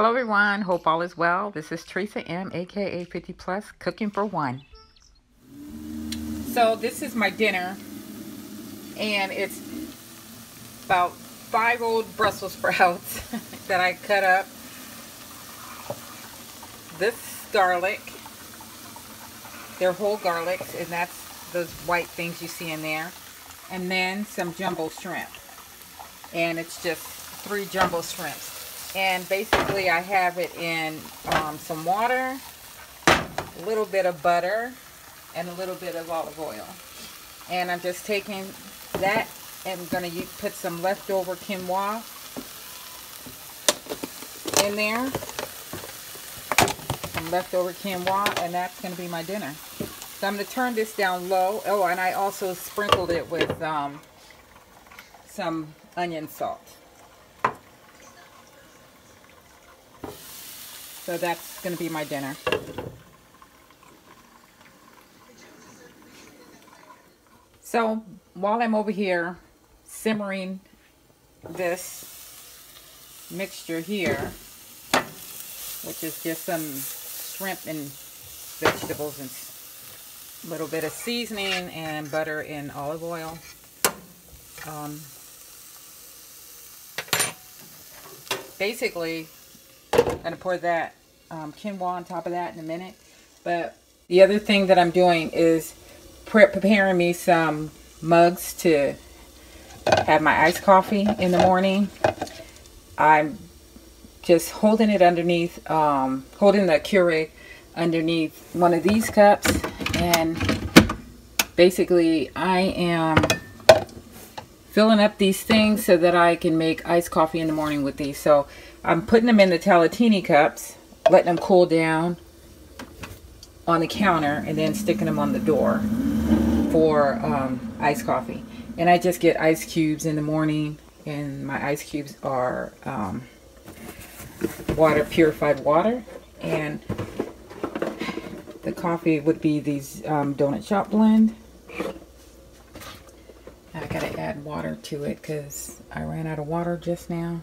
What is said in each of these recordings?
Hello everyone, hope all is well. This is Theresa M, aka 50 Plus, cooking for one. So this is my dinner, and it's about 5 old Brussels sprouts that I cut up. This garlic, they're whole garlics, and that's those white things you see in there. And then some jumbo shrimp, and it's just 3 jumbo shrimps. And basically I have it in some water, a little bit of butter, and a little bit of olive oil. And I'm just taking that and going to put some leftover quinoa in there. Some leftover quinoa, and that's going to be my dinner. So I'm going to turn this down low. Oh, and I also sprinkled it with some onion salt. So that's going to be my dinner. So while I'm over here simmering this mixture here, which is just some shrimp and vegetables and a little bit of seasoning and butter and olive oil. Basically, I'm going to pour that quinoa on top of that in a minute. But the other thing that I'm doing is preparing me some mugs to have my iced coffee in the morning. I'm just holding it underneath, holding the Keurig underneath one of these cups, and basically I am filling up these things so that I can make iced coffee in the morning with these. So I'm putting them in the Talatini cups, letting them cool down on the counter, and then sticking them on the door for iced coffee. And I just get ice cubes in the morning, and my ice cubes are purified water, and the coffee would be these donut shop blend. I gotta add water to it because I ran out of water just now.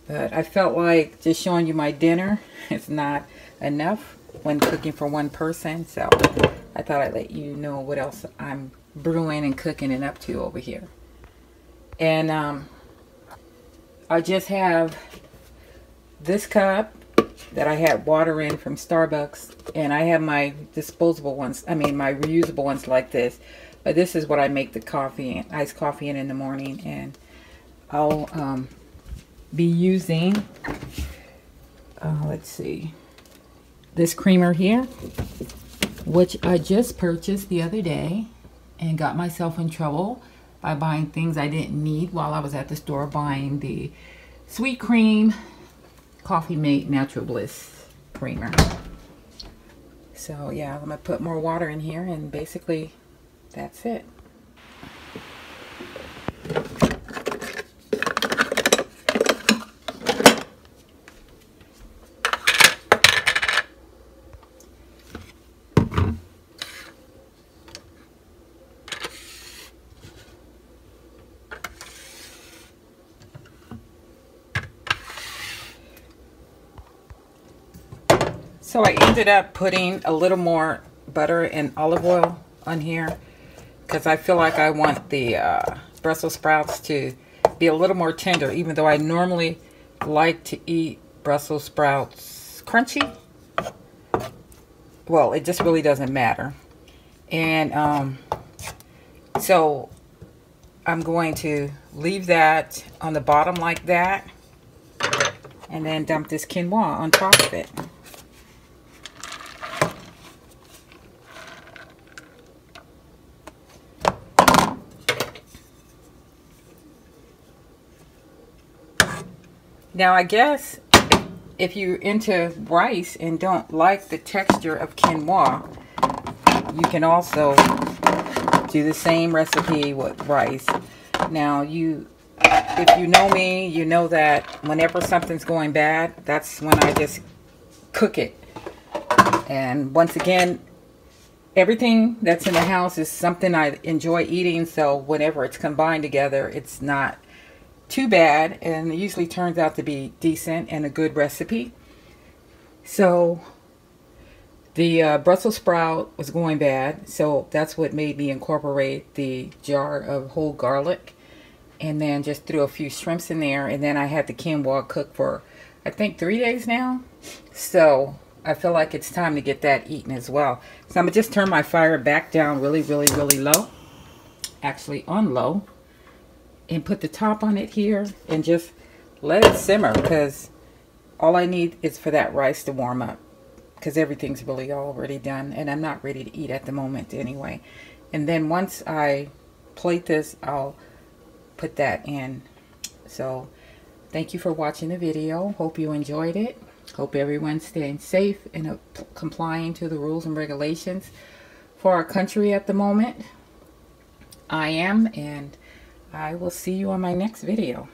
But I felt like just showing you my dinner is not enough when cooking for one person. So I thought I'd let you know what else I'm brewing and cooking and up to over here. And I just have this cup that I had water in from Starbucks. And I have my disposable ones, my reusable ones like this. But this is what I make the coffee, iced coffee in the morning. And I'll be using, let's see, this creamer here, which I just purchased the other day and got myself in trouble by buying things I didn't need while I was at the store buying the Sweet Cream Coffee Mate Natural Bliss creamer. So yeah, I'm gonna put more water in here, and basically that's it. So I ended up putting a little more butter and olive oil on here because I feel like I want the Brussels sprouts to be a little more tender, even though I normally like to eat Brussels sprouts crunchy. Well, it just really doesn't matter. And so I'm going to leave that on the bottom like that, and then dump this quinoa on top of it. Now, I guess if you're into rice and don't like the texture of quinoa, you can also do the same recipe with rice. Now, if you know me, you know that whenever something's going bad, that's when I just cook it. And once again, everything that's in the house is something I enjoy eating, so whenever it's combined together, it's not too bad, and it usually turns out to be decent and a good recipe. So the Brussels sprout was going bad, so that's what made me incorporate the jar of whole garlic, and then just threw a few shrimps in there. And then I had the quinoa cook for, I think, 3 days now. So I feel like it's time to get that eaten as well. So I'm gonna just turn my fire back down really low, actually on low, and put the top on it here and just let it simmer, because all I need is for that rice to warm up, because everything's really already done and I'm not ready to eat at the moment anyway. And then once I plate this, I'll put that in. So thank you for watching the video. Hope you enjoyed it. Hope everyone's staying safe and complying to the rules and regulations for our country at the moment. I am, and I will see you on my next video.